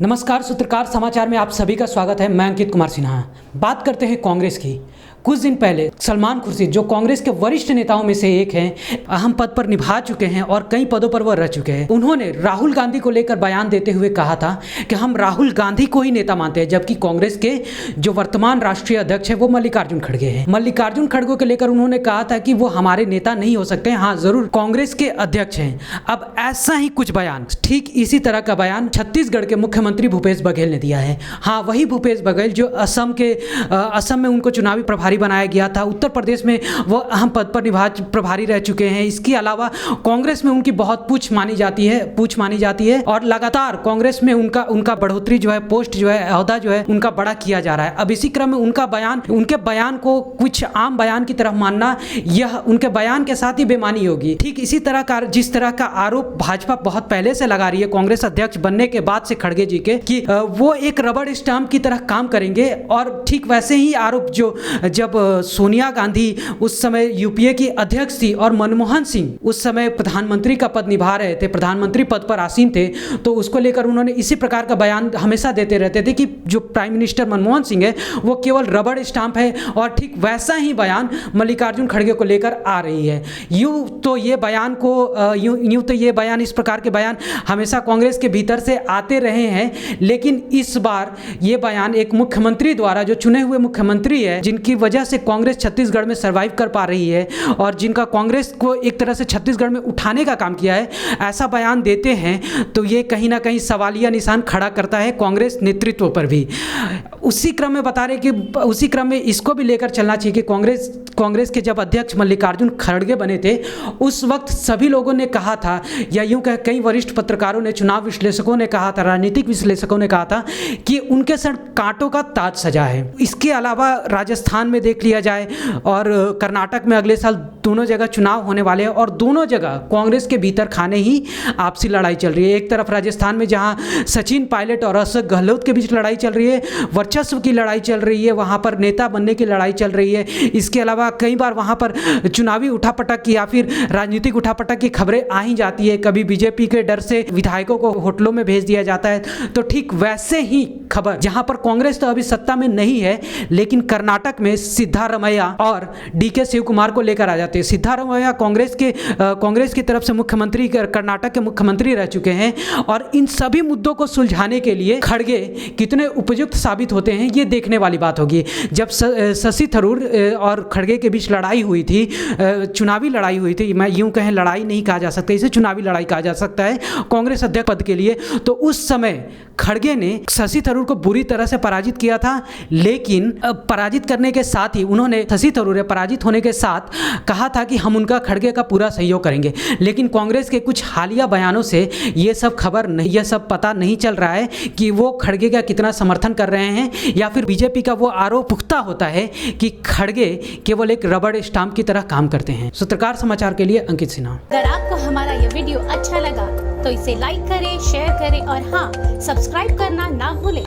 नमस्कार, सूत्रकार समाचार में आप सभी का स्वागत है। मैं अंकित कुमार सिन्हा। बात करते हैं कांग्रेस की। कुछ दिन पहले सलमान खुर्शीद, जो कांग्रेस के वरिष्ठ नेताओं में से एक हैं, अहम पद पर निभा चुके हैं और कई पदों पर वह रह चुके हैं, उन्होंने राहुल गांधी को लेकर बयान देते हुए कहा था कि हम राहुल गांधी को ही नेता मानते हैं, जबकि कांग्रेस के जो वर्तमान राष्ट्रीय अध्यक्ष हैं वो मल्लिकार्जुन खड़गे हैं। मल्लिकार्जुन खड़गे को लेकर उन्होंने कहा था कि वो हमारे नेता नहीं हो सकते, हाँ जरूर कांग्रेस के अध्यक्ष हैं। अब ऐसा ही कुछ बयान, ठीक इसी तरह का बयान छत्तीसगढ़ के मुख्यमंत्री भूपेश बघेल ने दिया है। हाँ, वही भूपेश बघेल जो असम में उनको चुनावी प्रभारी बनाया गया था। उत्तर प्रदेश में वो अहम पद पर प्रभारी रह चुके हैं। इसके अलावा कांग्रेस में उनकी बहुत पूछ मानी जाती है और लगातार कांग्रेस में उनका बढ़ोतरी जो है, पोस्ट जो है, ओहदा जो है उनका बड़ा किया जा रहा है। अब इसी क्रम में उनके बयान को कुछ आम बयान की तरफ मानना, यह उनके बयान के साथ ही बेमानी होगी। ठीक इसी तरह का जिस तरह का आरोप भाजपा बहुत पहले से लगा रही है कांग्रेस अध्यक्ष बनने के बाद से खड़गे जी के, कि वो एक रबड़ स्टाम्प की तरह काम करेंगे। और ठीक वैसे ही आरोप जब सोनिया गांधी उस समय यूपीए की अध्यक्ष थी और मनमोहन सिंह उस समय प्रधानमंत्री का पद निभा रहे थे, प्रधानमंत्री पद पर आसीन थे, तो उसको लेकर उन्होंने इसी प्रकार का बयान हमेशा देते रहते थे कि जो प्राइम मिनिस्टर मनमोहन सिंह है वो केवल रबड़ स्टाम्प है। और ठीक वैसा ही बयान मल्लिकार्जुन खड़गे को लेकर आ रही है। यूं तो ये बयान इस प्रकार के बयान हमेशा कांग्रेस के भीतर से आते रहे हैं, लेकिन इस बार ये बयान एक मुख्यमंत्री द्वारा, जो चुने हुए मुख्यमंत्री है, जिनकी वजह से कांग्रेस छत्तीसगढ़ में सरवाइव कर पा रही है और जिनका कांग्रेस को एक तरह से छत्तीसगढ़ में उठाने का काम किया है, ऐसा बयान देते हैं तो ये कहीं ना कहीं सवालिया निशान खड़ा करता है कांग्रेस नेतृत्व पर भी। उसी क्रम में इसको भी लेकर चलना चाहिए कि कांग्रेस के जब अध्यक्ष मल्लिकार्जुन खड़गे बने थे, उस वक्त सभी लोगों ने कहा था, या यूं कह कई वरिष्ठ पत्रकारों ने, चुनाव विश्लेषकों ने कहा था, राजनीतिक विश्लेषकों ने कहा था कि उनके सर कांटों का ताज सजा है। इसके अलावा राजस्थान में देख लिया जाए और कर्नाटक में अगले साल दोनों जगह चुनाव होने वाले हैं और दोनों जगह कांग्रेस के भीतर खाने ही आपसी लड़ाई चल रही है। एक तरफ राजस्थान में जहां सचिन पायलट और अशोक गहलोत के बीच लड़ाई चल रही है, वर्चस्व की लड़ाई चल रही है, वहां पर नेता बनने की लड़ाई चल रही है। इसके अलावा कई बार वहां पर चुनावी उठापटक या फिर राजनीतिक उठापटक की खबरें आ ही जाती है। कभी बीजेपी के डर से विधायकों को होटलों में भेज दिया जाता है, तो ठीक वैसे ही खबर जहां पर कांग्रेस तो अभी सत्ता में नहीं है, लेकिन कर्नाटक में सिद्धारमैया और डीके शिव कुमार को लेकर आ जाते हैं। सिद्धारमैया कांग्रेस की तरफ से मुख्यमंत्री, कर्नाटक के मुख्यमंत्री रह चुके हैं और इन सभी मुद्दों को सुलझाने के लिए खड़गे कितने उपयुक्त साबित होते हैं, ये देखने वाली बात होगी। जब शशि थरूर और खड़गे के बीच लड़ाई हुई थी, चुनावी लड़ाई हुई थी, मैं यूं कहें लड़ाई नहीं कहा जा सकता, इसे चुनावी लड़ाई कहा जा सकता है कांग्रेस अध्यक्ष पद के लिए, तो उस समय खड़गे ने शशि थरूर को बुरी तरह से पराजित किया था। लेकिन पराजित करने के साथ ही उन्होंने, शशि थरूर पराजित होने के साथ कहा था कि हम उनका, खड़गे का पूरा सहयोग करेंगे। लेकिन कांग्रेस के कुछ हालिया बयानों से ये सब पता नहीं चल रहा है कि वो खड़गे का कितना समर्थन कर रहे हैं, या फिर बीजेपी का वो आरोप पुख्ता होता है कि खड़गे केवल एक रबड़ स्टाम्प की तरह काम करते हैं। सूत्रकार समाचार के लिए अंकित सिन्हा। अगर आपको हमारा ये वीडियो अच्छा लगा तो इसे लाइक करें, शेयर करें और हाँ, सब्सक्राइब करना ना भूलें।